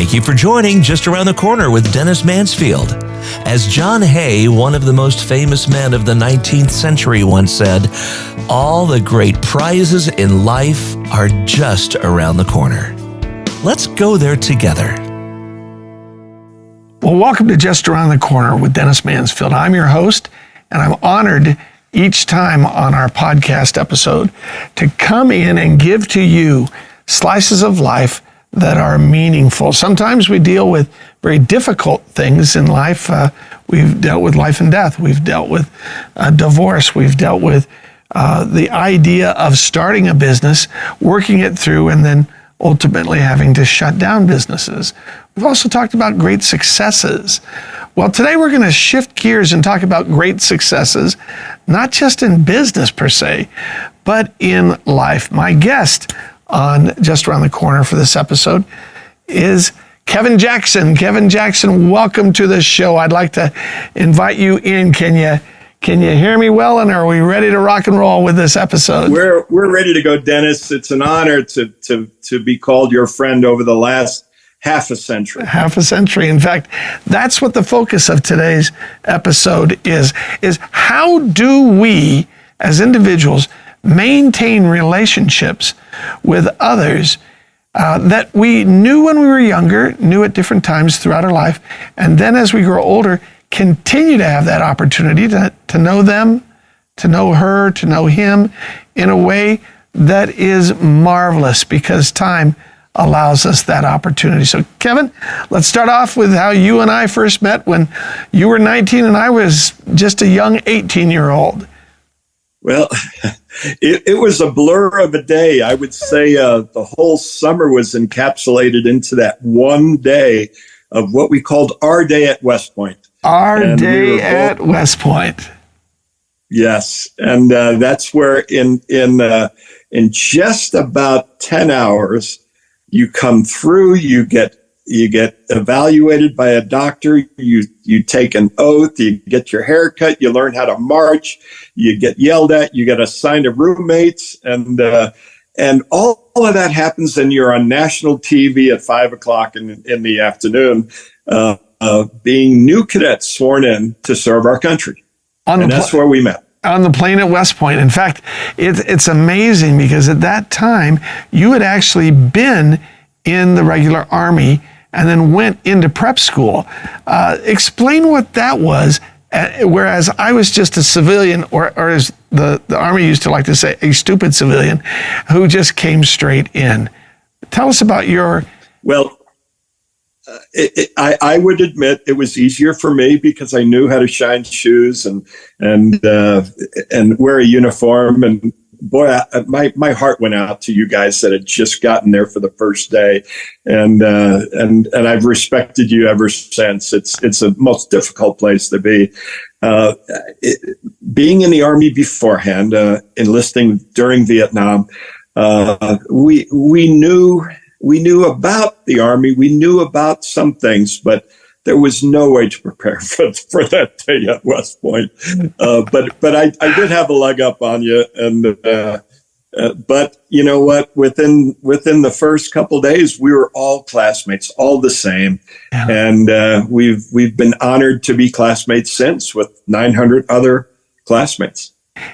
Thank you for joining Just Around the Corner with Dennis Mansfield. As John Hay, one of the most famous men of the 19th century, once said, all the great prizes in life are just around the corner. Let's go there together. Well, welcome to Just Around the Corner with Dennis Mansfield. I'm your host, and I'm honored each time on our podcast episode to come in and give to you slices of life that are meaningful. Sometimes we deal with very difficult things in life. We've dealt with life and death. We've dealt with divorce. We've dealt with the idea of starting a business, working it through, and then ultimately having to shut down businesses. We've also talked about great successes. Well, today we're going to shift gears and talk about great successes, not just in business per se, but in life. My guest on Just Around the Corner for this episode is Kevin Jackson. Kevin Jackson, welcome to the show. I'd like to invite you in. Can you hear me well, and are we ready to rock and roll with this episode? We're ready to go, Dennis. It's an honor to be called your friend over the last half a century. Half a century. In fact, that's what the focus of today's episode is how do we as individuals maintain relationships with others that we knew when we were younger, knew at different times throughout our life, and then as we grow older, continue to have that opportunity to know them, to know her, to know him in a way that is marvelous because time allows us that opportunity. So Kevin, let's start off with how you and I first met when you were 19 and I was just a young 18-year-old. Well, it was a blur of a day. I would say the whole summer was encapsulated into that one day of what we called our day at West Point. Our day at West Point. Yes, and that's where in just about 10 hours, you come through. You get evaluated by a doctor. You take an oath. You get your hair cut. You learn how to march. You get yelled at. You get assigned to roommates, and all of that happens. And you're on national TV at 5 o'clock in the afternoon. Being new cadets sworn in to serve our country. And that's where we met. On the plane at West Point. In fact, it's amazing because at that time, you had actually been in the regular Army and then went into prep school. Explain what that was, whereas I was just a civilian, or as the Army used to like to say, a stupid civilian who just came straight in. Tell us about your... Well, I would admit it was easier for me because I knew how to shine shoes and wear a uniform. And boy, my heart went out to you guys that had just gotten there for the first day, and I've respected you ever since. It's the most difficult place to be. Being in the Army beforehand, enlisting during Vietnam, we knew about the Army. We knew about some things, but there was no way to prepare for that day at West Point. But I did have a leg up on you, and but you know what? Within the first couple of days, we were all classmates, all the same, yeah. And we've been honored to be classmates since, with 900 other classmates.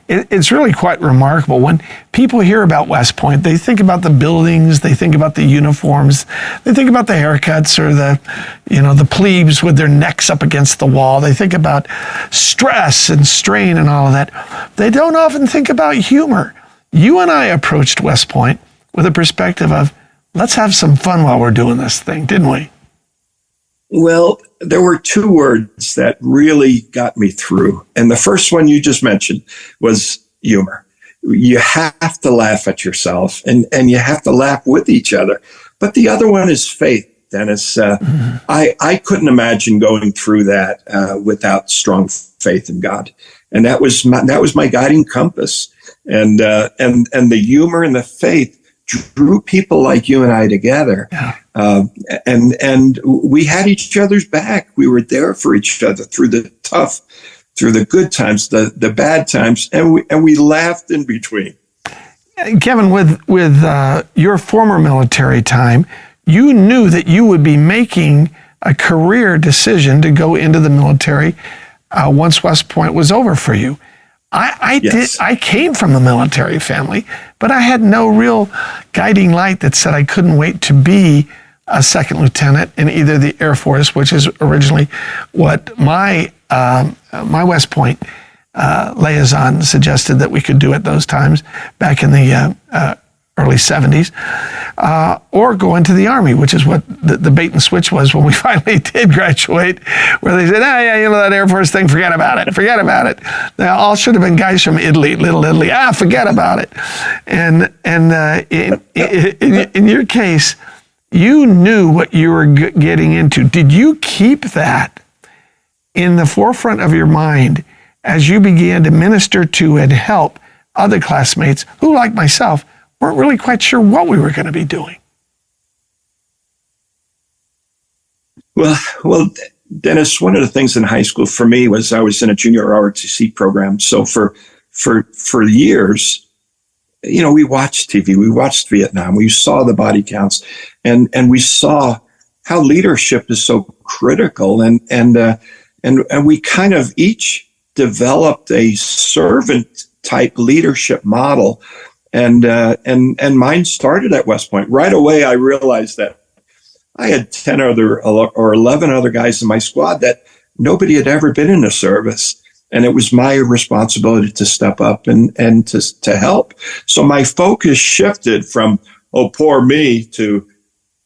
It's really quite remarkable. When people hear about West Point, they think about the buildings, they think about the uniforms, they think about the haircuts or the plebes with their necks up against the wall. They think about stress and strain and all of that. They don't often think about humor. You and I approached West Point with a perspective of, let's have some fun while we're doing this thing, didn't we? Well, there were two words that really got me through. And the first one you just mentioned was humor. You have to laugh at yourself and you have to laugh with each other. But the other one is faith, Dennis. I couldn't imagine going through that without strong faith in God. And that was my guiding compass. And the humor and the faith drew people like you and I together. Yeah. And we had each other's back. We were there for each other through the tough, through the good times, the bad times, and we laughed in between. Kevin, with your former military time, you knew that you would be making a career decision to go into the military once West Point was over for you. I came from a military family, but I had no real guiding light that said I couldn't wait to be a second lieutenant in either the Air Force, which is originally what my West Point liaison suggested that we could do at those times back in the early 70s, or go into the Army, which is what the bait and switch was when we finally did graduate, where they said, that Air Force thing, forget about it. They all should have been guys from Italy, Little Italy. Forget about it. And in your case, you knew what you were getting into. Did you keep that in the forefront of your mind as you began to minister to and help other classmates who, like myself, weren't really quite sure what we were going to be doing? Well, Dennis, one of the things in high school for me was I was in a junior ROTC program. So for years, we watched TV, we watched Vietnam, we saw the body counts, and we saw how leadership is so critical, and we kind of each developed a servant type leadership model. And mine started at West Point. Right away, I realized that I had 10 other or 11 other guys in my squad that nobody had ever been in a service. And it was my responsibility to step up and to help. So my focus shifted from, oh, poor me, to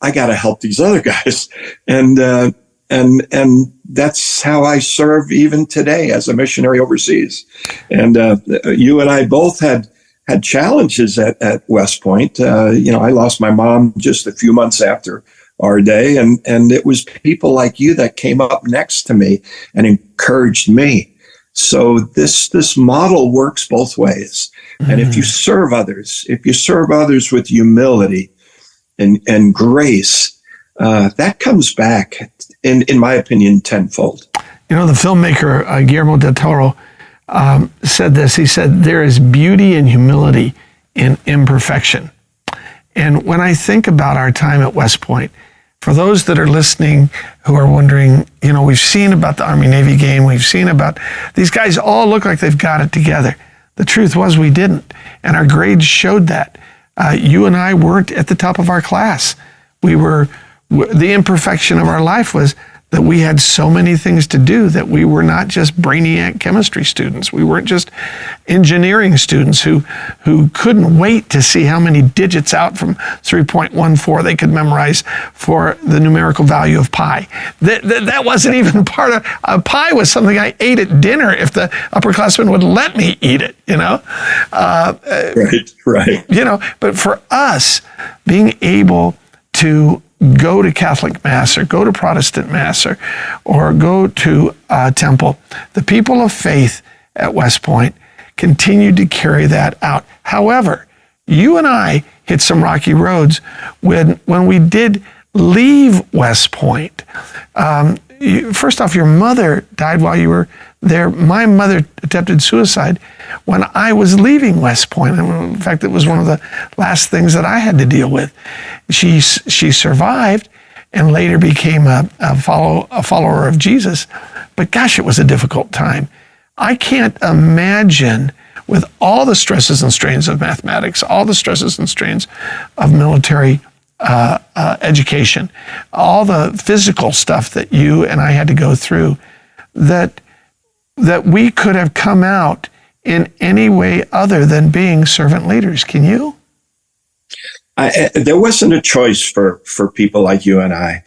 I got to help these other guys. And that's how I serve even today as a missionary overseas. And you and I both had challenges at West Point. I lost my mom just a few months after our day, and it was people like you that came up next to me and encouraged me. So this model works both ways. Mm-hmm. And if you serve others with humility and grace, that comes back, in my opinion, tenfold. The filmmaker Guillermo del Toro said this. He said, there is beauty and humility in imperfection. And when I think about our time at West Point, for those that are listening who are wondering, we've seen about the Army-Navy game, we've seen about these guys all look like they've got it together. The truth was we didn't. And our grades showed that. You and I weren't at the top of our class. The imperfection of our life was that we had so many things to do that we were not just brainiac chemistry students. We weren't just engineering students who couldn't wait to see how many digits out from 3.14 they could memorize for the numerical value of pi. That wasn't even part of, pi was something I ate at dinner if the upperclassmen would let me eat it, Right. But for us, being able to go to Catholic Mass or go to Protestant Mass or go to temple, the people of faith at West Point continued to carry that out. However, you and I hit some rocky roads when we did leave West Point. First off, your mother died while you were there. My mother attempted suicide when I was leaving West Point. In fact, it was one of the last things that I had to deal with. She survived and later became a follower of Jesus. But gosh, it was a difficult time. I can't imagine, with all the stresses and strains of mathematics, all the stresses and strains of military education, all the physical stuff that you and I had to go through, that we could have come out in any way other than being servant leaders. Can you? There wasn't a choice for people like you and I.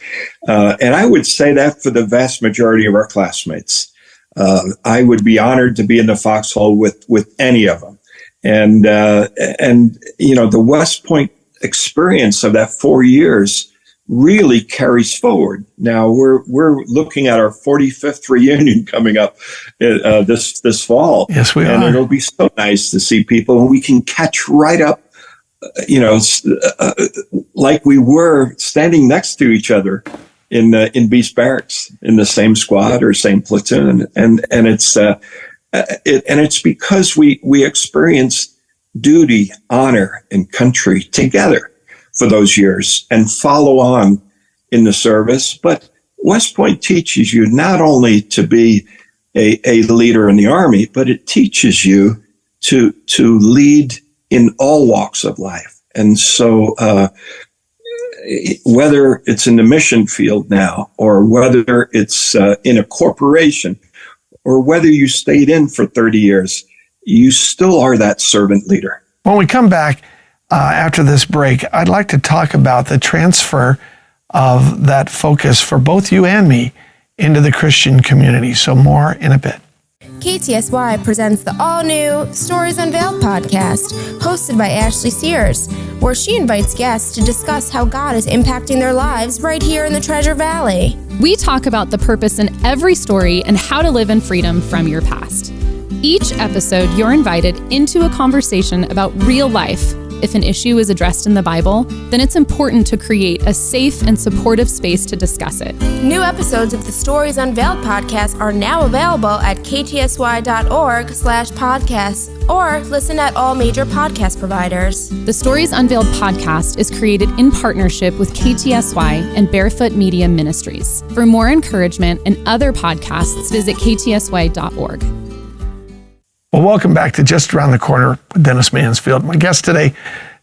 And I would say that for the vast majority of our classmates. I would be honored to be in the foxhole with any of them. And the West Point experience of that 4 years really carries forward. Now we're looking at our 45th reunion coming up this fall. Yes, we are. And it'll be so nice to see people, and we can catch right up, like we were standing next to each other in Beast Barracks in the same squad or same platoon, and it's because we experienced duty, honor, and country together for those years and follow on in the service. But West Point teaches you not only to be a leader in the Army, but it teaches you to lead in all walks of life. And so whether it's in the mission field now, or whether it's in a corporation, or whether you stayed in for 30 years, you still are that servant leader. When we come back after this break, I'd like to talk about the transfer of that focus for both you and me into the Christian community. So more in a bit. KTSY presents the all-new Stories Unveiled podcast, hosted by Ashley Sears, where she invites guests to discuss how God is impacting their lives right here in the Treasure Valley. We talk about the purpose in every story and how to live in freedom from your past. Each episode, you're invited into a conversation about real life. If an issue is addressed in the Bible, then it's important to create a safe and supportive space to discuss it. New episodes of the Stories Unveiled podcast are now available at ktsy.org/podcasts or listen at all major podcast providers. The Stories Unveiled podcast is created in partnership with KTSY and Barefoot Media Ministries. For more encouragement and other podcasts, visit ktsy.org. Well, welcome back to Just Around the Corner with Dennis Mansfield. My guest today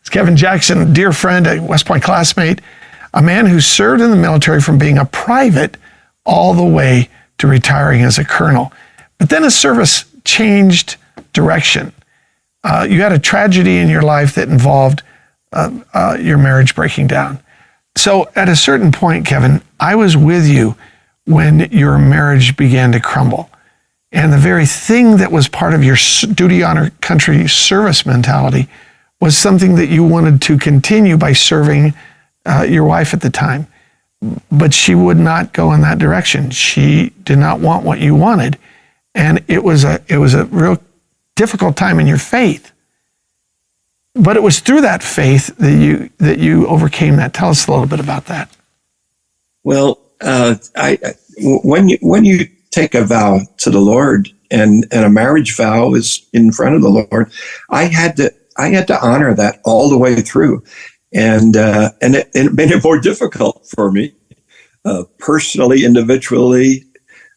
is Kevin Jackson, a dear friend, a West Point classmate, a man who served in the military from being a private all the way to retiring as a colonel. But then his service changed direction. You had a tragedy in your life that involved your marriage breaking down. So at a certain point, Kevin, I was with you when your marriage began to crumble. And the very thing that was part of your duty, honor, country service mentality was something that you wanted to continue by serving your wife at the time. But she would not go in that direction. She did not want what you wanted. And it was a real difficult time in your faith. But it was through that faith that you overcame that. Tell us a little bit about that. Well, when you take a vow to the Lord, and a marriage vow is in front of the Lord, I had to honor that all the way through, and it made it more difficult for me, personally, individually,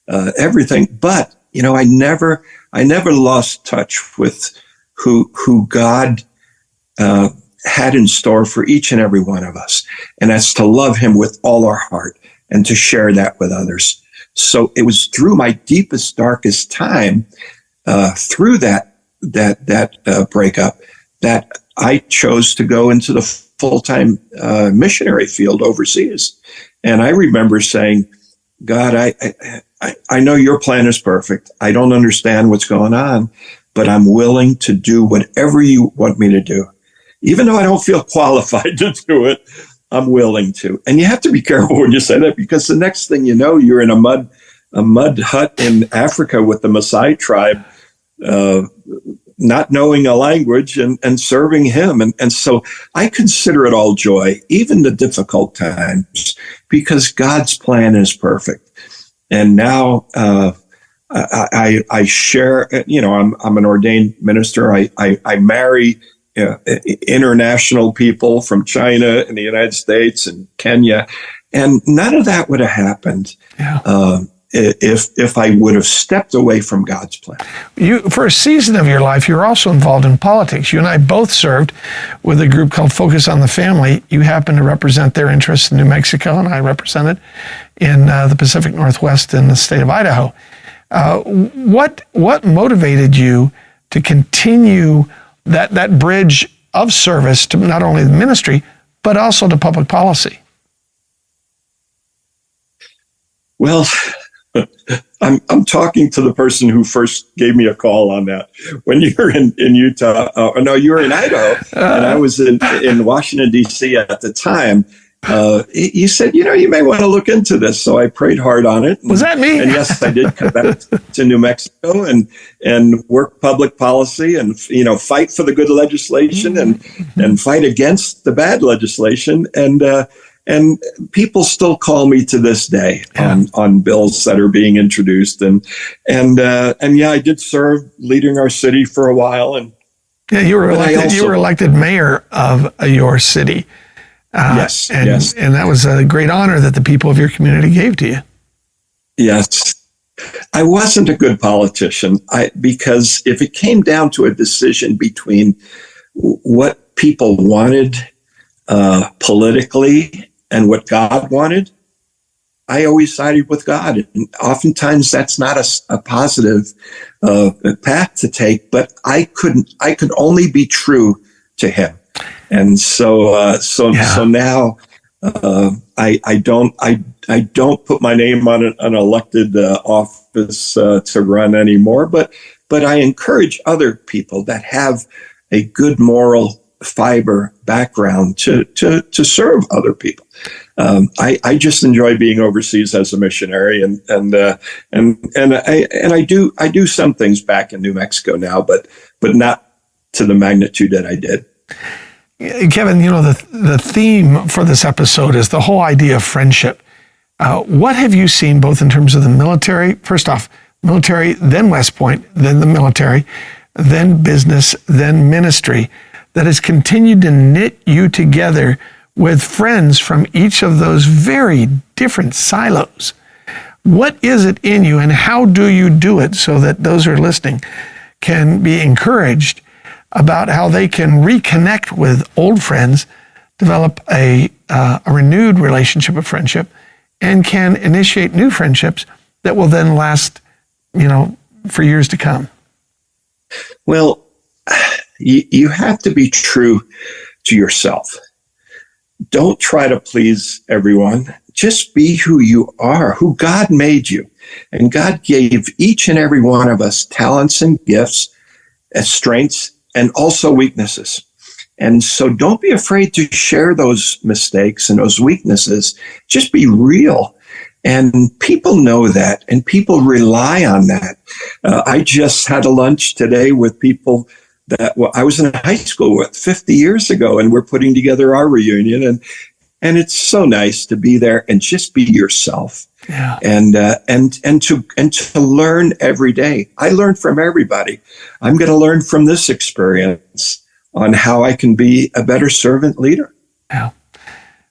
everything. But I never lost touch with who God had in store for each and every one of us, and that's to love Him with all our heart and to share that with others. So it was through my deepest, darkest time, through that breakup, that I chose to go into the full-time missionary field overseas. And I remember saying, God, I know your plan is perfect. I don't understand what's going on, but I'm willing to do whatever you want me to do. Even though I don't feel qualified to do it, I'm willing to. And you have to be careful when you say that, because the next thing you know, you're in a mud hut in Africa with the Maasai tribe, not knowing a language and serving Him. And so I consider it all joy, even the difficult times, because God's plan is perfect. And now I share, I'm an ordained minister. I marry international people from China and the United States and Kenya. And none of that would have happened if I would have stepped away from God's plan. For a season of your life, you were also involved in politics. You and I both served with a group called Focus on the Family. You happen to represent their interests in New Mexico, and I represented in the Pacific Northwest in the state of Idaho. What motivated you to continue that bridge of service to not only the ministry, but also to public policy? Well, I'm talking to the person who first gave me a call on that. When you were in Utah, no, you were in Idaho, and I was in Washington, D.C. at the time. You said, you may want to look into this. So I prayed hard on it. Was that me? And yes, I did come back to New Mexico and work public policy and, fight for the good legislation and fight against the bad legislation. And people still call me to this day on bills that are being introduced. And I did serve leading our city for a while. And you were elected mayor of your city. Yes, yes. And that was a great honor that the people of your community gave to you. Yes. I wasn't a good politician because if it came down to a decision between what people wanted politically and what God wanted, I always sided with God. And oftentimes that's not a positive path to take, but I could only be true to him. And so now I don't put my name on an elected office to run anymore, but I encourage other people that have a good moral fiber background to serve other people. I just enjoy being overseas as a missionary, and I do some things back in New Mexico now, but not to the magnitude that I did. Kevin, the theme for this episode is the whole idea of friendship. What have you seen both in terms of the military, first off, military, then West Point, then the military, then business, then ministry, that has continued to knit you together with friends from each of those very different silos? What is it in you, and how do you do it so that those who are listening can be encouraged about how they can reconnect with old friends, develop a renewed relationship of friendship, and can initiate new friendships that will then last, for years to come? Well, you have to be true to yourself. Don't try to please everyone. Just be who you are, who God made you. And God gave each and every one of us talents and gifts, strengths, and also weaknesses. And so don't be afraid to share those mistakes and those weaknesses. Just be real. And people know that, and people rely on that. I just had a lunch today with people that I was in high school with 50 years ago, and we're putting together our reunion. And it's so nice to be there and just be yourself. Yeah. And to learn every day. I learn from everybody. I'm going to learn from this experience on how I can be a better servant leader. Yeah.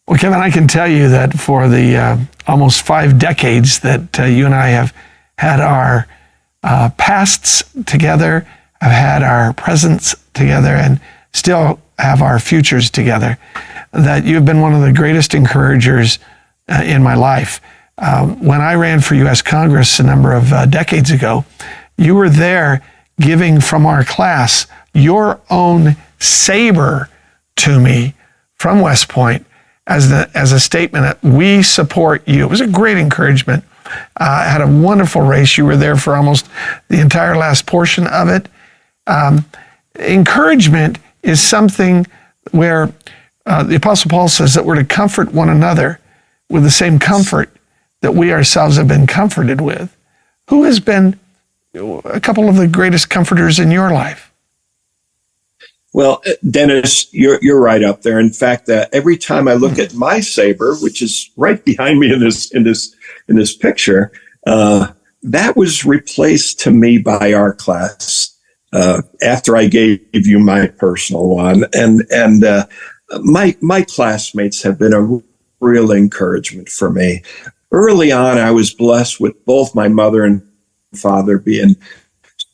Well, Kevin, I can tell you that for the almost 5 decades that you and I have had our pasts together, have had our presents together, and still have our futures together, that you've been one of the greatest encouragers in my life. When I ran for U.S. Congress a number of decades ago, you were there giving from our class your own saber to me from West Point as a statement that we support you. It was a great encouragement. I had a wonderful race. You were there for almost the entire last portion of it. Encouragement is something where the Apostle Paul says that we're to comfort one another with the same comfort that we ourselves have been comforted with. Who has been a couple of the greatest comforters in your life? Well, Dennis, you're right up there. In fact, every time I look at my saber, which is right behind me in this picture, that was replaced to me by our class after I gave you my personal one, and my classmates have been a real encouragement for me. Early on, I was blessed with both my mother and father being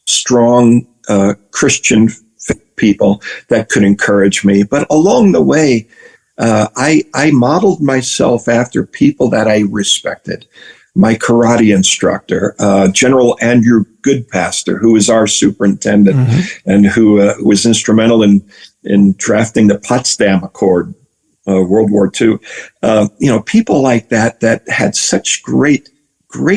strong Christian people that could encourage me. But along the way, I modeled myself after people that I respected. My karate instructor, General Andrew Goodpaster, who was our superintendent, and who was instrumental in drafting the Potsdam Accord, World War II. People like that had such great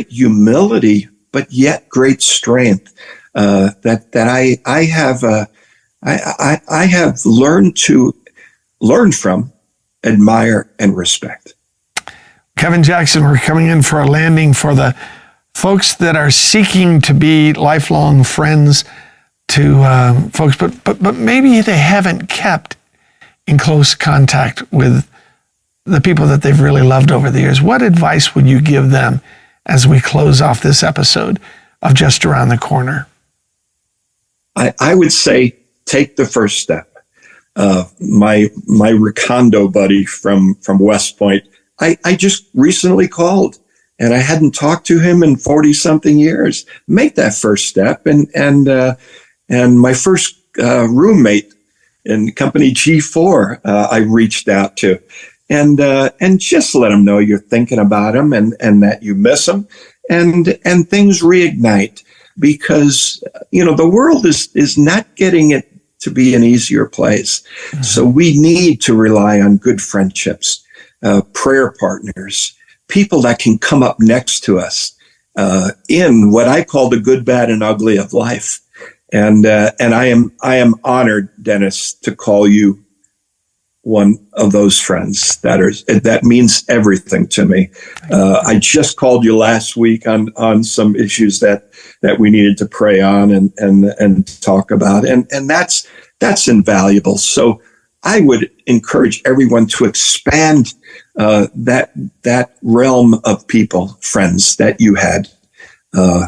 humility, but yet great strength. That I have learned from, admire, and respect. Kevin Jackson, we're coming in for a landing for the folks that are seeking to be lifelong friends to folks, but maybe they haven't kept in close contact with the people that they've really loved over the years. What advice would you give them as we close off this episode of Just Around the Corner? I would say take the first step. my Recondo buddy from West Point, I just recently called, and I hadn't talked to him in 40 something years. Make that first step. And my first roommate in company G4, I reached out to, and just let them know you're thinking about them and that you miss them, and things reignite, because, the world is not getting it to be an easier place. Mm-hmm. So we need to rely on good friendships, prayer partners, people that can come up next to us in what I call the good, bad, and ugly of life. And I am honored, Dennis, to call you one of those friends. That means everything to me. I just called you last week on some issues that we needed to pray on and talk about, and that's invaluable. So I would encourage everyone to expand that realm of people, friends that you had.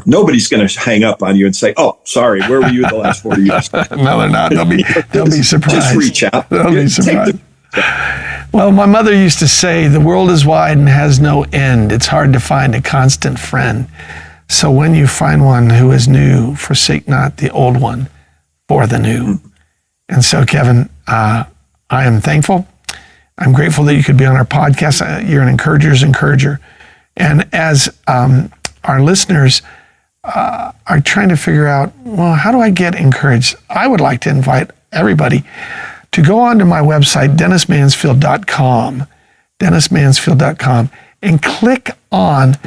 Nobody's going to hang up on you and say, "Oh, sorry, where were you the last 40 years?" No, they're not. They'll be surprised. Just reach out. They'll be surprised. Well, my mother used to say, "The world is wide and has no end. It's hard to find a constant friend. So when you find one who is new, forsake not the old one for the new." Mm-hmm. And so, Kevin, I am thankful. I'm grateful that you could be on our podcast. You're an encourager's encourager. And as our listeners are trying to figure out, well, how do I get encouraged? I would like to invite everybody to go onto my website, dennismansfield.com, and click on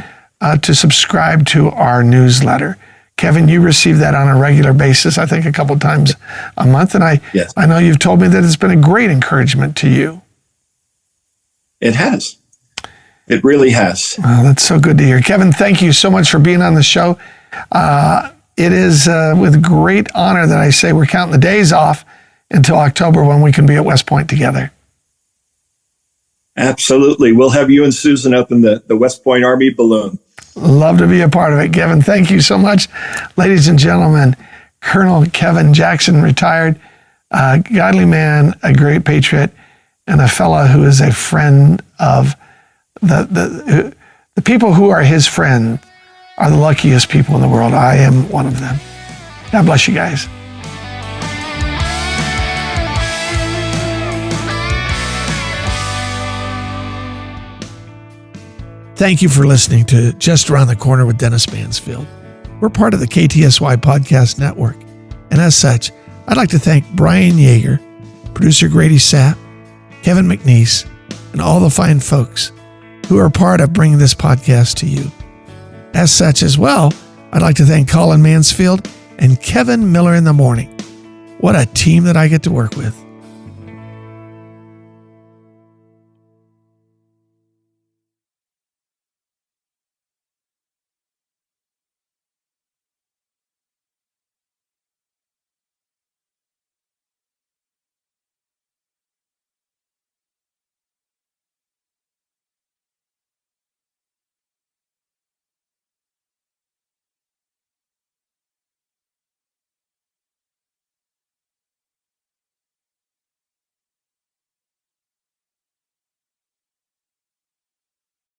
to subscribe to our newsletter. Kevin, you receive that on a regular basis, I think a couple of times a month. And Yes. I know you've told me that it's been a great encouragement to you. It has. It really has. Oh, that's so good to hear. Kevin, thank you so much for being on the show. It is with great honor that I say we're counting the days off until October when we can be at West Point together. Absolutely. We'll have you and Susan up in the West Point Army balloon. Love to be a part of it, Kevin. Thank you so much. Ladies and gentlemen, Colonel Kevin Jackson, retired, a godly man, a great patriot, and a fellow who is a friend of the people who are his friend are the luckiest people in the world. I am one of them. God bless you guys. Thank you for listening to Just Around the Corner with Dennis Mansfield. We're part of the KTSY Podcast Network. And as such, I'd like to thank Brian Yeager, producer Grady Sapp, Kevin McNeese, and all the fine folks who are part of bringing this podcast to you. As such as well, I'd like to thank Colin Mansfield and Kevin Miller in the Morning. What a team that I get to work with.